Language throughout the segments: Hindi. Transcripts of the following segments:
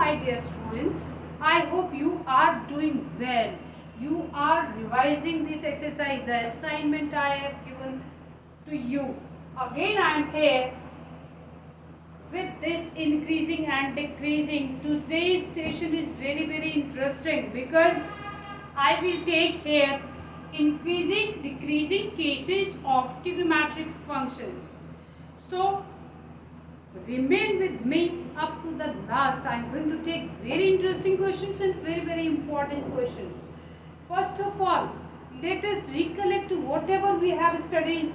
my dear students, I hope you are doing well. You are revising this exercise, the assignment I have given to you. Again I am here with this increasing and decreasing. Today's session is very interesting because I will take here increasing decreasing cases of trigonometric functions. So remain with me up to the last. I am going to take very interesting questions and very important questions. First of all, let us recollect whatever we have studied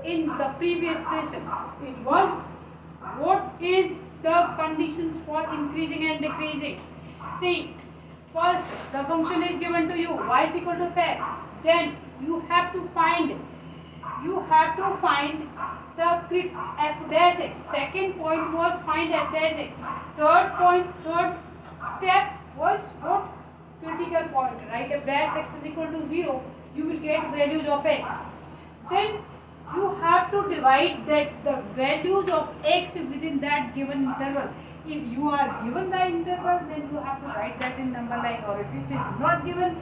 in the previous session. It was what is the conditions for increasing and decreasing. See, first the function is given to you, y is equal to x. Then you have to find the f dash x. Second point was find f dash x. Third step was what? Critical point. Write f dash x is equal to 0. You will get values of x. Then you have to divide that the values of x within that given interval. If you are given the interval, then you have to write that in number line, or if it is not given,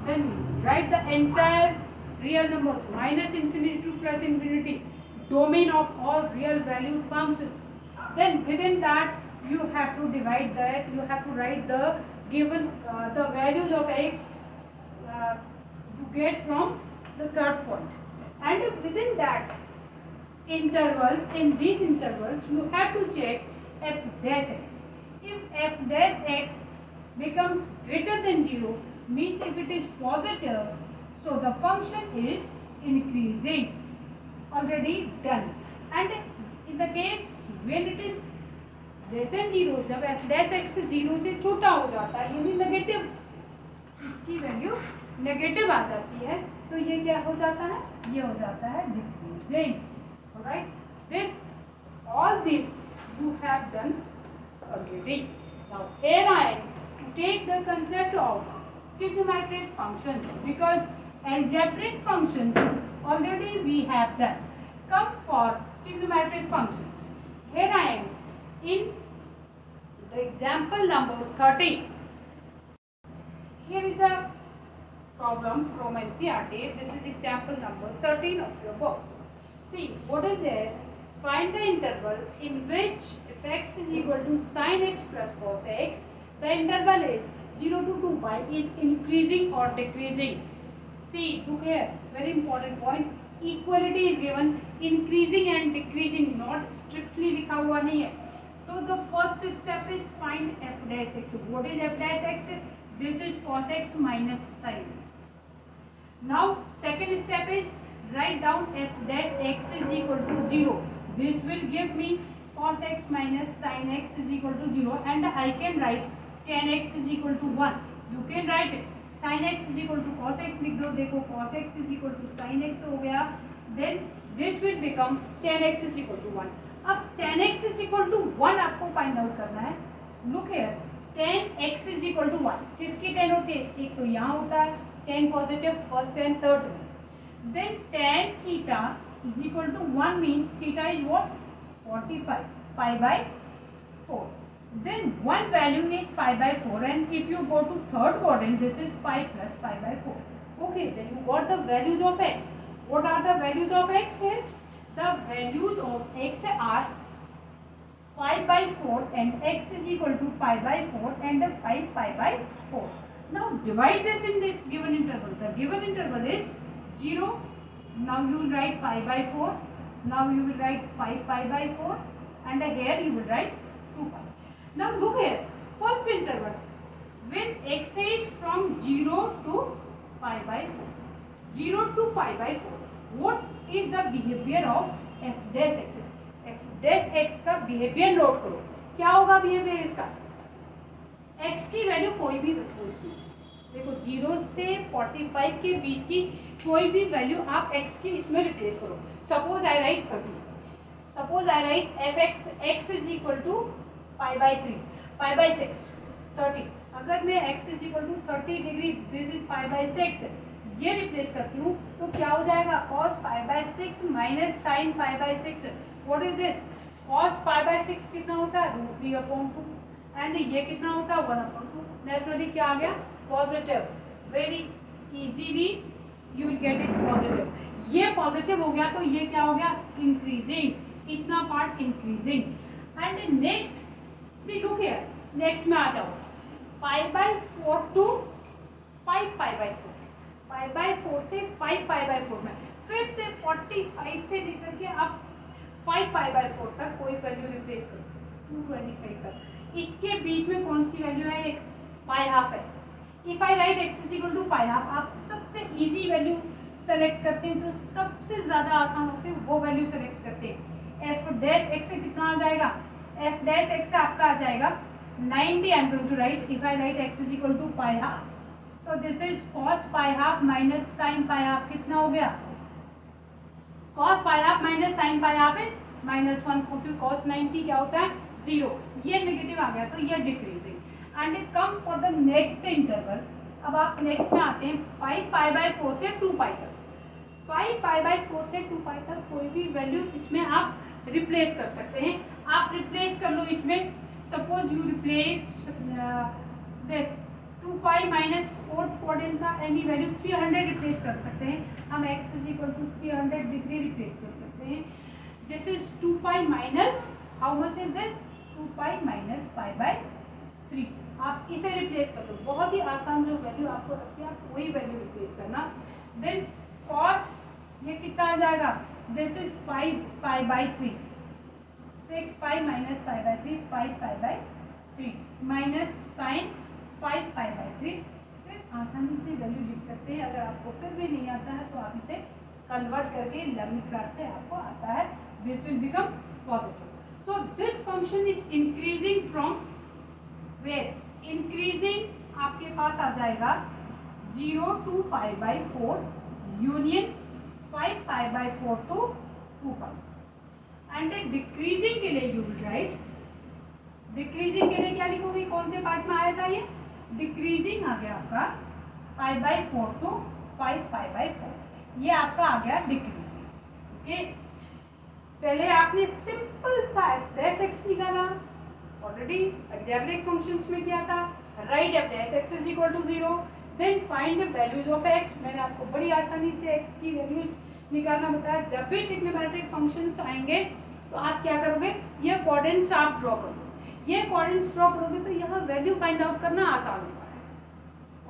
then write the entire real numbers minus infinity to plus infinity, domain of all real valued functions. Then within that you have to divide that, you have to write the given the values of x you get from the third point. And within that intervals, in these intervals you have to check f dash x. If f dash x becomes greater than 0, means if it is positive, so the function is increasing. Already done. And in the case when it is less than 0, जब f dash x 0 से छोटा हो जाता है, यानी नेगेटिव, इसकी वैल्यू नेगेटिव आ जाती है, तो ये क्या हो जाता है? ये हो जाता है decreasing. Alright, all this you have done already. Now here I am to take the concept of trigonometric functions, because algebraic functions already we have done. Come for trigonometric functions. Here I am in the example number 13. Here is a problem from NCERT. This is example number 13 of your book. See, what is there? Find the interval in which if x is equal to sin x plus cos x, the interval is 0 to 2 pi is increasing or decreasing. See, look here, very important point. Equality is given, increasing and decreasing, not strictly लिखा हुआ नहीं है. So the first step is find f dash x. What is f dash x? This is cos x minus sin x. Now second step is write down f dash x is equal to 0. This will give me cos x minus sin x is equal to 0, and I can write tan x is equal to 1. You can write it. Sin x is equal to cos x लिख दो. देखो cos x is equal to sin x हो गया. Then this will become tan x is equal to 1. अब tan x is equal to 1 आपको फाइंड आउट करना है. Look here, tan x is equal to 1. किसकी tan होती है? एक तो यहाँ होता है tan positive first and third में. Then tan theta is equal to 1 means theta is what? 45 pi by 4. Then one value is pi by 4, and if you go to third quadrant, this is pi plus pi by 4. Okay, then you got the values of x. What are the values of x here? The values of x are pi by 4 and x is equal to pi by 4 and 5 pi by 4. Now divide this in this given interval. The given interval is 0. Now you will write pi by 4. Now you will write 5 pi by 4, and here you will write 2 pi. Now look here, first interval, when x is from 0 to pi by 4, 0 to pi by 4, what is the behavior of f dash x? f dash x का behavior नोट करो. क्या होगा behavior इसका? x की वैल्यू कोई भी रखो इसमें से. देखो 0 से 45 के बीच की कोई भी वैल्यू आप x की इसमें रिप्लेस करो. Suppose I right 30. Suppose I right f x is equal to pi by 3, pi by 6, 30. अगर मैं x is equal to 30 degree, this is pi by 6, ये रिप्लेस करती हूँ, तो क्या हो जाएगा? cos pi by 6 minus sin pi by 6. What is this? cos pi by 6 कितना होता है? √3/2. एंड ये कितना होता है 1/2। नेचुरली क्या आ गया positive, very easily you will get it positive. ये पॉजिटिव हो गया तो ये क्या हो गया इंक्रीजिंग, इतना part increasing. And next see look here, next में आ जाओ π/4 टू 5π/4, π/4 से 5π/4 में फिर से 45 से लेकर के आप 5π/4 तक कोई वैल्यू रिप्लेस करो 225 तक। इसके बीच में कौन सी वैल्यू है, एक π½ है। If I write x is equal to π½ आप सबसे इजी वैल्यू सेलेक्ट करते हैं, जो सबसे ज्यादा आसान होते हैं वो वैल्यू सेलेक्ट करते हैं। f' x से कितना आ जाएगा, f' से आपका आ जाएगा 90। I am going to write, if I write x is equal to π½ तो this is cos π½ minus sin π½ कितना हो गया, cos π½ माइनस sin π½ इज -1, क्योंकि cos 90 क्या होता है 0, ये नेगेटिव आ गया तो ये decreasing. And come for the next interval, अब आप नेक्स्ट में आते हैं 5π/4 से 2π तक। 5π/4 से 2π तक कोई भी वैल्यू इसमें आप रिप्लेस कर सकते हैं। आप रिप्लेस कर लो इसमें, suppose you replace this 2π minus 4 in का एनी वैल्यू 300 रिप्लेस कर सकते हैं हम, x is equal to 300 degree replace कर सकते हैं। This is 2π minus how much is this 2π minus π/3, आप इसे रिप्लेस कर दो। बहुत ही आसान जो वैल्यू आपको रखती है आप वही वैल्यू रिप्लेस करना। देन cos ये कितना आ जाएगा, this is 5π/3, 6π minus π/3 5π/3 minus sin 5π/3। फिर आसानी से वैल्यू लिख सकते हैं। अगर आपको फिर भी नहीं आता है तो आप इसे कन्वर्ट करके 11th क्लास से आपको आता है, this will become positive. So this function is increasing from where, increasing आपके पास आ जाएगा 0 to π/4 union 5π/4 to 2π। And decreasing के लिए यू विल राइट, डिक्रीजिंग के लिए क्या लिखोगे, कौन से पार्ट में आया था ये डिक्रीजिंग आ गया आपका π/4 to 5π/4, ये आपका आ गया डिक्रीजिंग। ओके, पहले आपने सिंपल सा f' निकाला, ऑलरेडी अलजेब्रिक फंक्शंस में किया था, right f' is equal to 0, then find the values of x। मैंने आपको बड़ी आसानी से x की वैल्यूज निकालना बताया। जब भी ट्रिग्नोमेट्रिक फंक्शंस आएंगे तो आप क्या करोगे, ये कोऑर्डिनेट्स आप ड्रॉ करोगे, ये कोऑर्डिनेट्स ड्रॉ करोगे तो यहाँ वैल्यू फाइंड आउट करना आसान होता है।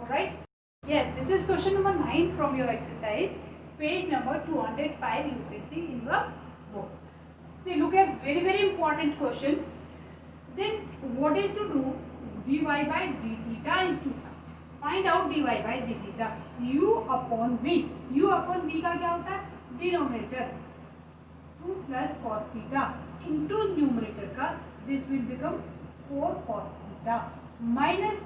Alright, yes, this is question number 9 from your exercise, page number 205 you can see in your book. See, look at very important question. Then what is to do, dy by d theta is to find out dy by d theta, u upon v, u upon v का क्या होता है denominator 2 plus cos theta into numerator का this will become 4 cos theta minus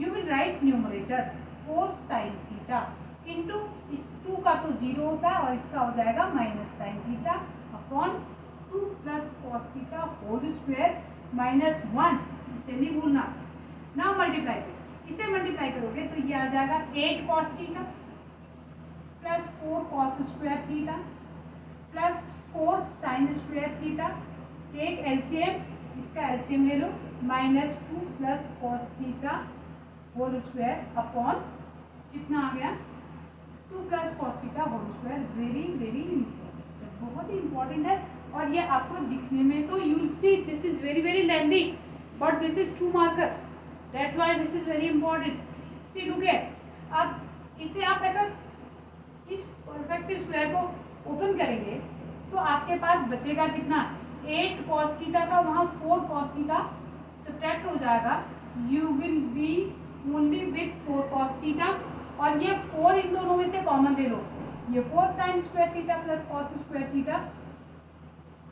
you will write numerator 4 sin theta into इस 2 का तो 0 होता है और इसका हो जाएगा minus sin theta upon 2 plus cos theta whole square minus 1, इसे नहीं भूलना। नाउ मल्टीप्लाई, इसे मल्टीप्लाई करोगे तो ये आ जाएगा 8 cos थीटा plus 4 cos square theta plus 4 sin square theta, take LCM, इसका एलसीएम ले लो, minus 2 plus cos theta whole square upon कितना आ गया 2 plus cos theta whole square. Very important, बहुत ही इंपॉर्टेंट है। और ये आपको दिखने में तो you see this is very lengthy but this is 2 marker, that's why this is very important. See look at, अब इसे आप अगर इस परफेक्ट स्क्वायर को ओपन करेंगे तो आपके पास बचेगा कितना 8 cos थीटा का, वहाँ 4 cos थीटा सब्ट्रैक्ट हो जाएगा, you will be only with 4 cos theta. और ये 4 इन दोनों में से कॉमन ले लो, ये 4 sin square theta plus cos square theta,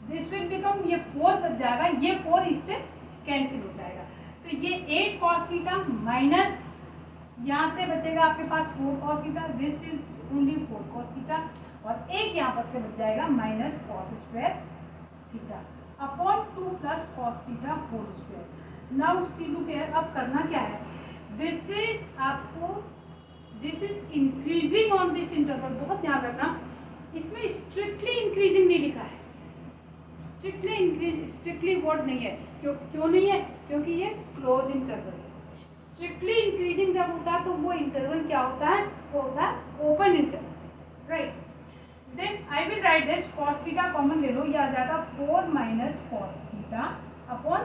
this will become, ये 4 बच जाएगा, ये 4 इससे कैंसिल हो जाएगा। तो ये 8 cos थीटा माइनस यहाँ से बचेगा आपके पास 4 cos theta, this is only 4 cos theta, और एक यहाँ पर से बच जाएगा minus cos square theta upon 2 plus cos theta whole square. Now see look here, अब करना क्या है, दिस इज आपको this is increasing on this interval, बहुत ध्यान रखना, इसमें स्ट्रिक्टली इंक्रीजिंग नहीं लिखा है, स्ट्रिक्टली वर्ड नहीं है। क्यों नहीं है? क्योंकि ये क्लोज इंटरवल है। स्ट्रिक्टली इंक्रीजिंग जब होता है तो वो इंटरवल क्या होता है? वो होता है open interval, right. Then I will write this cos theta common ले लो, ये आ जाएगा 4 minus cos theta upon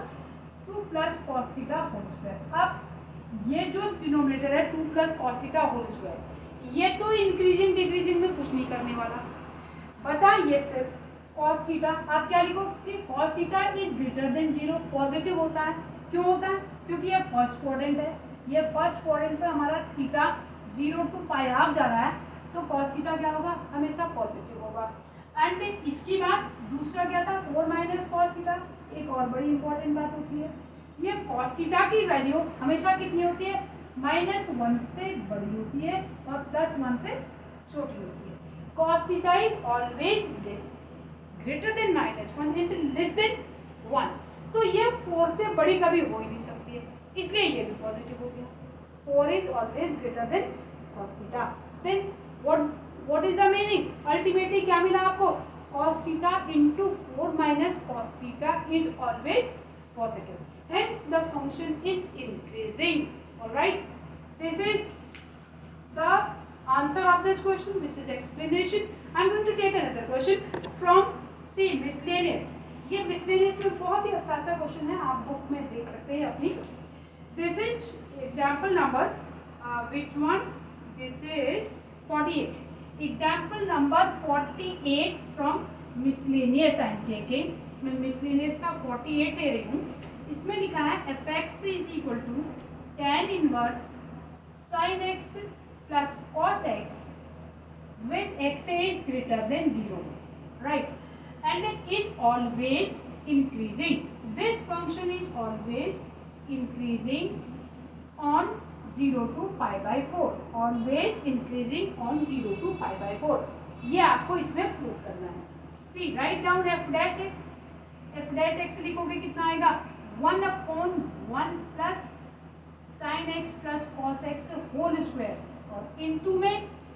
2 plus cos theta whole square. अब ये जो डिनोमिनेटर है 2 plus cos theta whole square, ये तो इंक्रीजिंग डिक्रीजिंग में कुछ नहीं करने वाला, बचा ये सिर्फ cos थीटा। आप क्या लिखो कि cos theta is greater than 0, positive होता है। क्यों होता है? क्योंकि ये फर्स्ट क्वाड्रेंट है, ये फर्स्ट क्वाड्रेंट पे हमारा थीटा 0 to पाई हाफ जा रहा है, तो cos थीटा क्या होगा? हमेशा पॉजिटिव होगा। एंड इसकी बात दूसरा क्या था? 4 माइनस cos थीटा। एक और बड़ी इंपॉर्टेंट बात होती है, ये cos थीटा की वैल्यू हमेशा कितनी होती है? -1 से बड़ी होती है और +1 से छोटी होती है। cos theta is always greater then -1 and less than 1, तो ये 4 से बड़ी कभी हो ही नहीं सकती है, इसलिए ये भी पॉजिटिव हो गया। 4 is always greater than cos theta. Then what is the meaning? Ultimately क्या मिला आपको? cos theta into 4 minus cos theta is always positive, hence the function is increasing. All right, this is the answer of this question, this is explanation. I am going to take another question from see miscellaneous. ये miscellaneous में बहुत ही अच्छा सा क्वेश्चन है, आप बुक में देख सकते हैं अपनी। This is example number which one? This is 48. Example number 48 from miscellaneous I am taking. मैं miscellaneous का 48 ले रही हूँ। इसमें लिखा है fx is equal to tan inverse sin x plus cos x when x is greater than 0, right? And it is always increasing. This function is always increasing on 0 to pi by 4. Always increasing on 0 to pi by 4. ये आपको इसमें प्रूव करना है। See, write down f dash x. f dash x लिखोगे कितना आएगा? 1/1 plus sin x plus cos x whole square, और इनटू में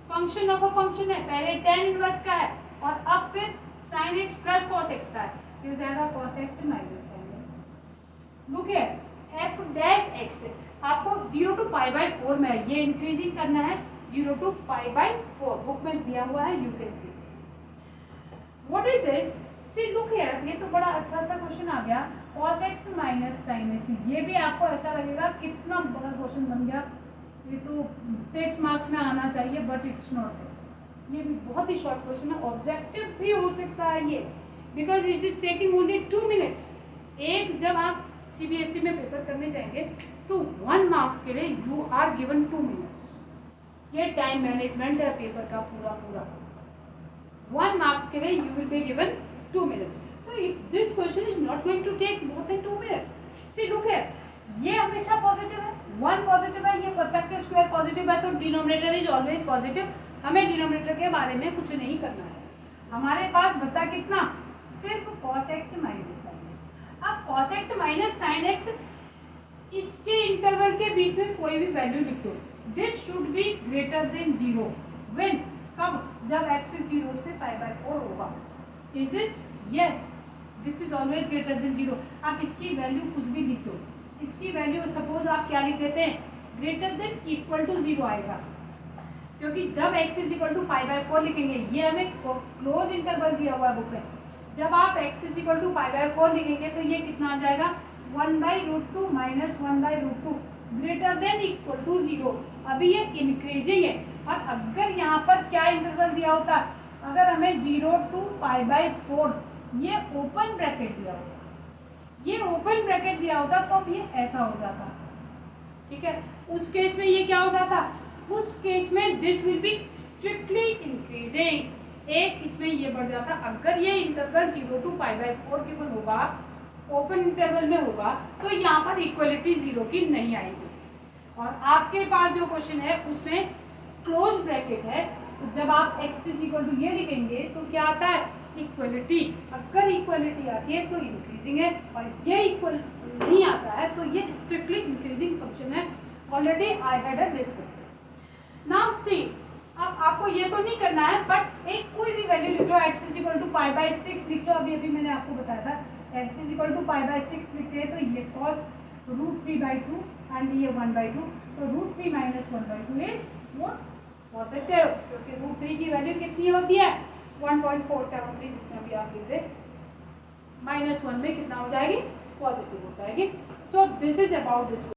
फंक्शन ऑफ अ फंक्शन है, पहले tan इनवर्स का है और अब फिर sin x plus cos x का है, फिर जाएगा cos x minus sin x। Look here f dash x आपको 0 to pi by 4 में है, ये इंक्रीजिंग करना है 0 to pi by 4, बुक में दिया हुआ है, you can see this. What is this? See look here, ये तो बड़ा अच्छा सा क्वेश्चन आ गया, cos x minus sin x। ये भी आपको ऐसा लगेगा कितना बड़ा क्वेश्चन बन गया, ये तो 6 मार्क्स में आना चाहिए, बट इट्स नॉट। ये भी बहुत ही शॉर्ट क्वेश्चन है, ऑब्जेक्टिव भी हो सकता है ये, because it is taking only 2 minutes. एक जब आप सीबीएसई में पेपर करने जाएंगे तो 1 मार्क्स के लिए यू आर गिवन 2 मिनट्स। ये टाइम मैनेजमेंट है पेपर का पूरा। 1 मार्क्स के लिए you will be given 2 minutes. So this question is not going to take more than 2 minutes. See, look here. ये हमेशा पॉजिटिव है, 1 पॉजिटिव है, ये फैक्टर स्क्वायर पॉजिटिव है, तो डिनोमिनेटर इज ऑलवेज पॉजिटिव। हमें डिनोमिनेटर के बारे में कुछ नहीं करना है, हमारे पास बचा कितना? सिर्फ cos x minus sin x। अब cos x minus sin x, इसके इंटरवल के बीच में कोई भी वैल्यू लिख दो। This should be greater than 0 when, कब? जब x 0 से पाई बाय 4 होगा। Is this? Yes, this is always greater then 0। आप इसकी वैल्यू कुछ भी लिख दो, इसकी वैल्यू सपोज आप क्या लिख देते हैं? ग्रेटर देन इक्वल टू 0 आएगा, क्योंकि जब x is equal to pi by 4 लिखेंगे, ये हमें क्लोज इंटरवल दिया हुआ है बुक में, जब आप x is equal to pi by 4 लिखेंगे तो ये कितना आ जाएगा? 1/√2 minus 1/√2 greater than equal to 0। अभी ये इंक्रीजिंग है, और अगर यहाँ पर क्या इंटरवल दिया होता, अगर हमें 0 to पाई बाय 4 ये ओपन ब्रैकेट दिया होता, ये ओपन ब्रैकेट दिया होता तो अब ये ऐसा हो जाता, ठीक है। उस केस में ये क्या हो जाता? उस केस में this will be strictly increasing, एक इसमें ये बढ़ जाता। अगर ये interval 0 to pi by 4 given होगा, ओपन इंटरवल में होगा, तो यहाँ पर इक्वलिटी 0 की नहीं आएगी। और आपके पास जो क्वेश्चन है उसमें क्लोज ब्रैकेट है, तो जब आप x इज इक्वल टू ये लिखेंगे तो क्या आता है? इक्वलिटी। अगर इक्वलिटी आती है तो इंक्रीजिंग है, और ये इक्वल नहीं आता है तो ये स्ट्रिक्टली इंक्रीजिंग फंक्शन है। Already I had a discussion. Now see, अब आपको ये तो नहीं करना है, बट एक कोई भी वैल्यू लिख लो, x is equal to pi by 6 लिख लो। अभी मैंने आपको बताया था x is equal to pi by 6 लिखते हैं, तो ये cos √3/2 एंड ये 1/2, तो √3 माइनस 1/2 इज व्हाट पॉजिटिव, क्योंकि √3 की वैल्यू कितनी होती है 1.473, जितना भी आप लिख दे, -1 में कितना हो जाएगी, पॉजिटिव हो जाएगी। So this is about this.